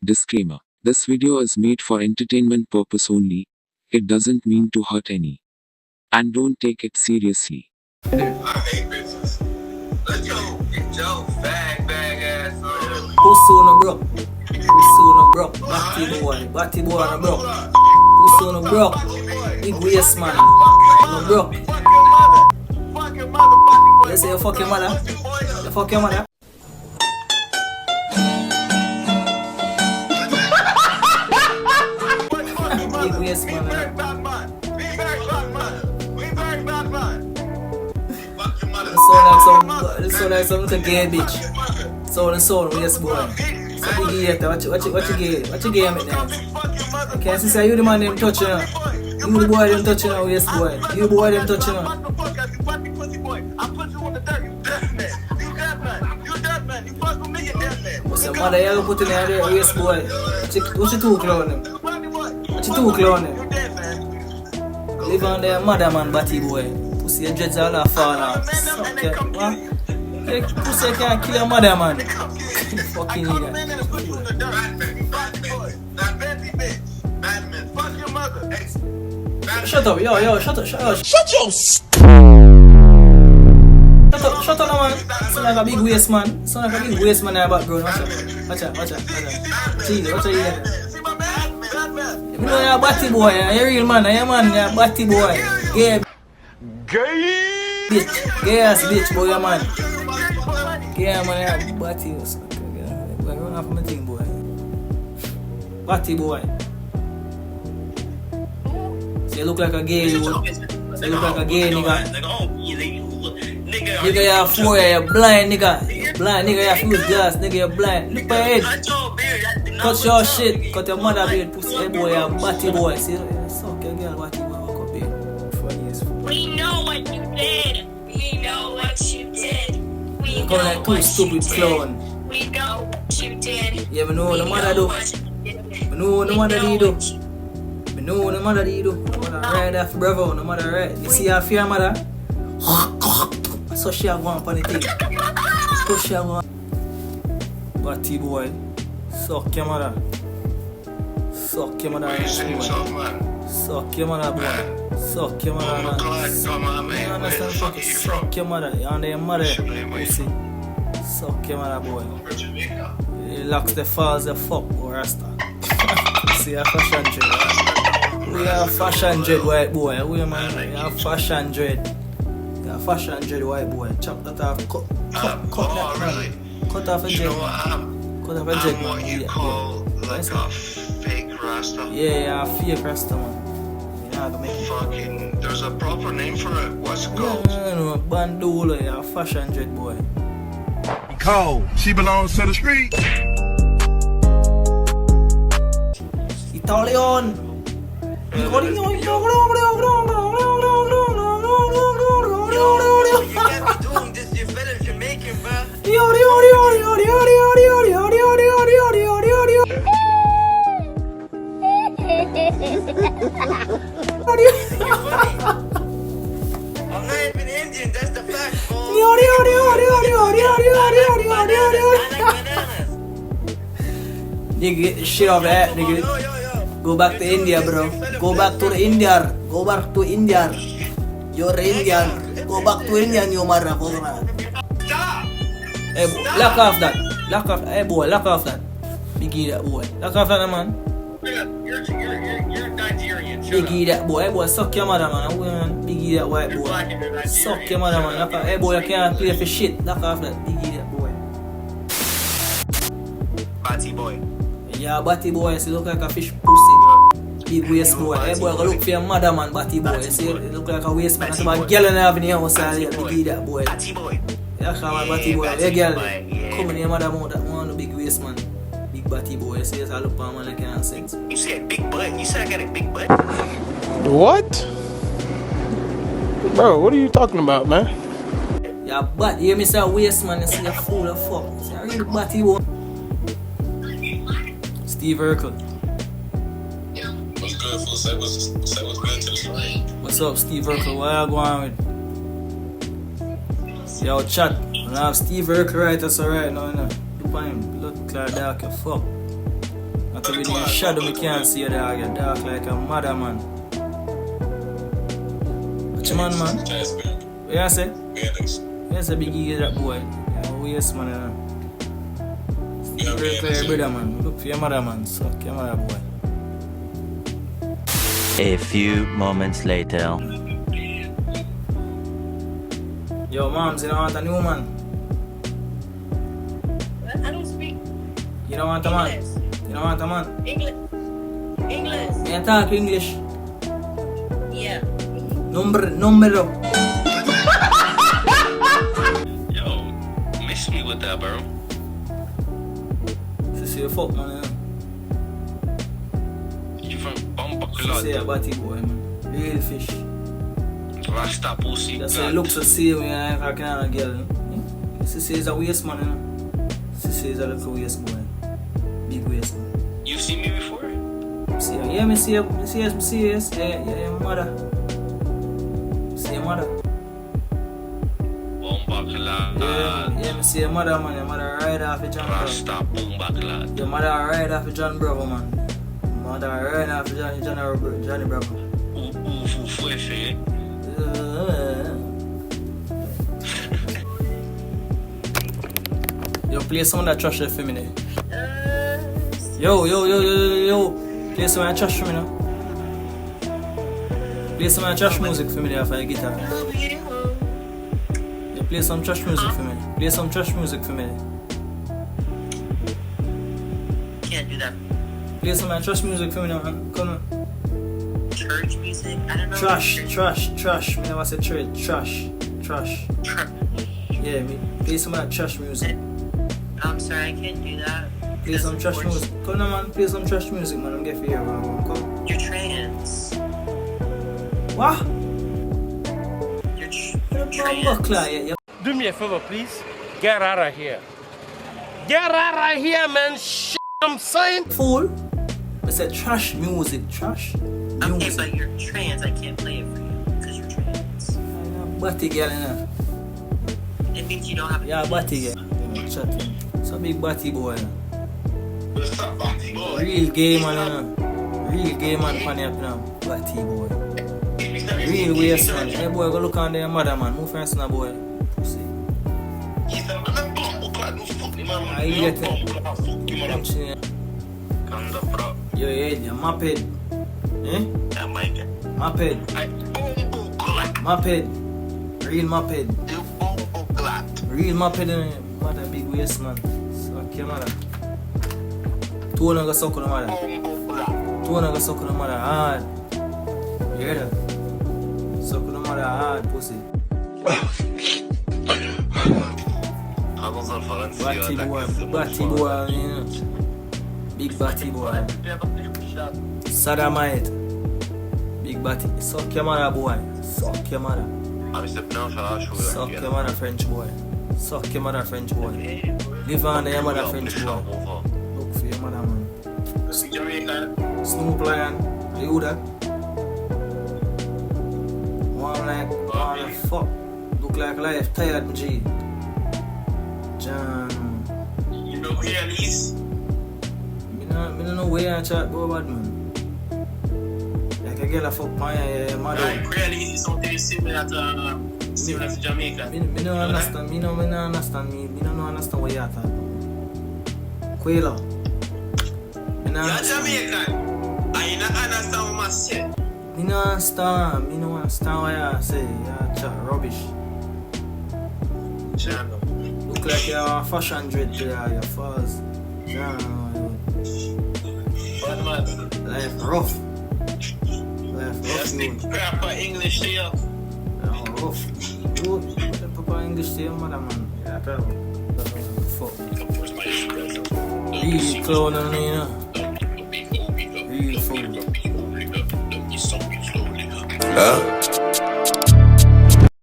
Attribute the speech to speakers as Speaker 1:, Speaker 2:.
Speaker 1: Disclaimer. This video is made for entertainment purpose only. It doesn't mean to hurt any. And don't take it seriously.
Speaker 2: I hate bitches. Let's go. Get your bag ass on.
Speaker 3: Pussy on a broke. Pussy on a broke. Batty boy on a broke. Pussy on a broke. Big waist man. On a broke.
Speaker 2: Fuck your mother, fucking boy.
Speaker 3: Let's say you fuck your mother. You fuck your mother. Big waist man.
Speaker 2: Be very bad man. Be very bad man. Be very bad man. Fuck your mother.
Speaker 3: It sound like some little gay bitch. Sound waist boy. So big hater. What you gay me there? Okay, since you the man them touching her. You the boy them touching her waist boy. You the boy them touching her.
Speaker 2: I put you on the dirt. You dead man. You dead man. You dead man. You fuck with me, you dead man.
Speaker 3: What's the mother you put in there waist boy? What you too clown him? What you too clown him?
Speaker 2: You dead man.
Speaker 3: Live on there mother man batty boy. Pussy your dreads all fall out. Suck your what? Hey, pussy can't kill your mother man. You fucking idiot.
Speaker 2: Fuck your mother.
Speaker 3: Shut up, yo, shut up. Shut up now man. Sound like a big waist man. Sound like a big waist man in the background. Watch out. Jesus, watch out here. You know you're a batty boy, you're a real man, you're a man, you're a batty boy. Gay bitch. Gay ass bitch boy, you're a man. Gay man, you're a batty. Run off my thing boy. Batty boy. So you look like a gay, you look like a gay nigga. Nigga, you're four, you're blind, nigga. You're blind, nigga, you're fuse glass, nigga, you're blind. Look at your head. Cut your shit. Cut your mother beard, pussy. Hey boy, you're a batty boy. See, suck your girl, batty boy, walk up here.
Speaker 4: We know what you did. We know what you did. We
Speaker 3: You
Speaker 4: know
Speaker 3: come like two
Speaker 4: what
Speaker 3: stupid
Speaker 4: you did.
Speaker 3: clown.
Speaker 4: We know what you did.
Speaker 3: Yeah, I know what the
Speaker 4: We
Speaker 3: mother
Speaker 4: know
Speaker 3: do.
Speaker 4: what you did.
Speaker 3: I know what the
Speaker 4: We
Speaker 3: mother
Speaker 4: know
Speaker 3: do.
Speaker 4: what you-
Speaker 3: I know what the mother do. The mother ride off bravo, the mother ride. You see her fear mother? So she a go on the thing. So she a go on. Batty boy. Suck your mother. Suck your mother.
Speaker 2: What you saying, so, man?
Speaker 3: Suck your mother boy. Suck your mother man.
Speaker 2: Come on,
Speaker 3: You
Speaker 2: man. Where the
Speaker 3: understand?
Speaker 2: fuck are you from?
Speaker 3: Suck your mother. You under your mother.
Speaker 2: Jamaican.
Speaker 3: Pussy. Suck your mother boy.
Speaker 2: From Jamaica.
Speaker 3: He locks the falls the fuck or rasta. See a fashion dread. We are fashion dread white boy. We man. We are fashion dread. We are fashion dread white boy. Chop that off. Cut that man.
Speaker 2: Really?
Speaker 3: Cut off a
Speaker 2: You
Speaker 3: dread.
Speaker 2: know what I'm?
Speaker 3: Cut off a dread
Speaker 2: I'm what
Speaker 3: man.
Speaker 2: you call like a fake rasta.
Speaker 3: Yeah, fake rasta man. You know how to make it.
Speaker 2: Fucking, there's a proper name for it. What's it
Speaker 3: Yeah,
Speaker 2: called?
Speaker 3: no, bandolo. You are fashion dread boy.
Speaker 5: Cold. She belongs to the street.
Speaker 3: Italian.
Speaker 2: You can't be doing this. You're better Jamaican, bro. I'm not even Indian. That's the fact, bro.
Speaker 3: Nigga, get the shit off that, nigga. Go back to India, bro. Go back to India. Go back to India. You're Indian. Go back to India, you motherfucker. Hey, boy, lock off that. Hey, boy, lock off that. Biggie that boy. Lock off that, man.
Speaker 2: You're Nigerian.
Speaker 3: Biggie that boy. Hey, boy, suck your mother, man. Man. Biggie that white boy. Suck your mother, man. Lock off. Hey, boy, you can't play for shit. Lock off that. Biggie that boy.
Speaker 2: Batty boy.
Speaker 3: Yeah, batty boy, see, look like a fish pussy. Big waist boy. Hey boy, go look for your mother man, batty boy. You see, it look like a waist man. That's about girl in the avenue outside here. Big that boy.
Speaker 2: Batty boy.
Speaker 3: Yeah, come on, batty boy. Hey girl, come in your mother mouth. That one, the big waist man. Big batty boy. You see, I look for a man like can't sense.
Speaker 2: You said big butt. You said I got a big butt.
Speaker 5: What? Bro, what are you talking about, man?
Speaker 3: Yeah, but you hear me say waist man. You see, you fool the fuck. See, I real batty boy. Steve Urkel.
Speaker 6: What's good, fool? Say what's good to the street.
Speaker 3: What's up, Steve Urkel? What you going with? Yo, chat. I have Steve Urkel right us right now, you know. Look at him. Look like dark, you fuck. to be in shadow, me can't see you dog. You're dark like a mother man. What you man?
Speaker 6: Transparent.
Speaker 3: What you say?
Speaker 6: Phoenix.
Speaker 3: Yes, a biggie that boy. Yes, man.
Speaker 6: Yeah,
Speaker 3: Very clear, brother, man. Look for your mother, man. Suck your mother, boy.
Speaker 7: A few moments later.
Speaker 3: Yo, moms, you don't want a new man?
Speaker 4: I don't speak
Speaker 3: You don't want a man?
Speaker 4: English.
Speaker 3: You don't want a man?
Speaker 4: English. English.
Speaker 3: You talk English?
Speaker 4: Yeah.
Speaker 3: Numero.
Speaker 6: Yo, miss me with that, bro.
Speaker 3: She say fuck, man.
Speaker 6: You from Bumper
Speaker 3: She say a
Speaker 6: Club.
Speaker 3: batty boy, man. Real fish.
Speaker 6: Rasta pussy.
Speaker 3: That's why it looks the same when I have a kind of girl. She says a waste man, you know? She says a little waste boy. Big waste man.
Speaker 6: You seen me before?
Speaker 3: See her. Yeah, me see her. Me see her. Me see her. Yeah, mother. See your mother.
Speaker 6: Bumper Club.
Speaker 3: Yeah, me see your mother, man. Your mother ride off with John Bravo.
Speaker 6: Rasta Bumper Club.
Speaker 3: Your mother ride off with John Bravo, man. Mother ride off with Johnny Bravo.
Speaker 6: Fue fe.
Speaker 3: Yo, play some of that trash for me, there. Yo. Play some of that trash for me now. Play some of that trash music for me there for the guitar. Yo, play some trash music for me. Play some trash music for me there.
Speaker 8: Can't do that.
Speaker 3: Play some of that trash music for me now, man. Come on.
Speaker 8: Church music? I don't know.
Speaker 3: Trash. Me never say church. Trash. Yeah, me play some of that trash music.
Speaker 8: I'm sorry, I can't do that.
Speaker 3: Play some trash music. Come on, man. Play some trash music, man. I'm getting here, man. Come.
Speaker 8: You're trans.
Speaker 3: What?
Speaker 8: You're
Speaker 3: Buckler,
Speaker 8: trans.
Speaker 3: yeah.
Speaker 9: Do me a favor, please. Get out of here. Get out of here, man. Shit, I'm saying.
Speaker 3: Fool. I said trash music. Trash
Speaker 8: Okay,
Speaker 3: music.
Speaker 8: but you're trans. I can't play it for you because you're trans.
Speaker 3: Batty girl, you know.
Speaker 8: It means you don't have a
Speaker 3: Yeah,
Speaker 8: penis.
Speaker 3: batty girl. Chatting. It's a big batty boy, you know.
Speaker 6: Boy.
Speaker 3: Real gay man, you know. Real gay man, funny up now. Batty boy. Real waste man. Hey boy, go look on their mother, man. Move friends now, boy. Pussy. I get it. Yo, yeah, moped. Eh? Moped. Moped. Real moped. Real moped, mother big waist, man. Suck your mother. Two go suck on the mother. Two go suck on the mother hard. You hear that? Suck on the mother hard, pussy. Batty boy, you know. Big batty boy. Sodomite. Big batty. Suck your mother, boy. Suck your mother. Suck your mother, French boy. Suck your mother, French boy. Live under your mother, French boy. Look for your mother, man.
Speaker 6: Jamaican.
Speaker 3: Snoop Lion. You that? One like fuck. Look like life tired, G. John.
Speaker 6: You know who at least?
Speaker 3: Me don't know where I chat about bad, man. Like a girl a fuck my mother.
Speaker 6: Like really is something similar to Jamaica.
Speaker 3: Me don't understand. Me don't understand what you are talking about. Quaila. Me don't
Speaker 6: You're
Speaker 3: understand.
Speaker 6: Jamaican. And you don't understand what I said.
Speaker 3: Me don't understand. Me don't understand what you say. You chat rubbish.
Speaker 6: Channel.
Speaker 3: Look like you're a fashion dread player. You're false.
Speaker 6: Bad man.
Speaker 3: Life rough.
Speaker 6: You
Speaker 3: Life rough,
Speaker 6: speak
Speaker 3: you.
Speaker 6: proper English to you.
Speaker 3: Rough. You the proper English to your mother, man. Yeah, probably. Fuck. Real clown, you know. Real fool.
Speaker 6: Huh?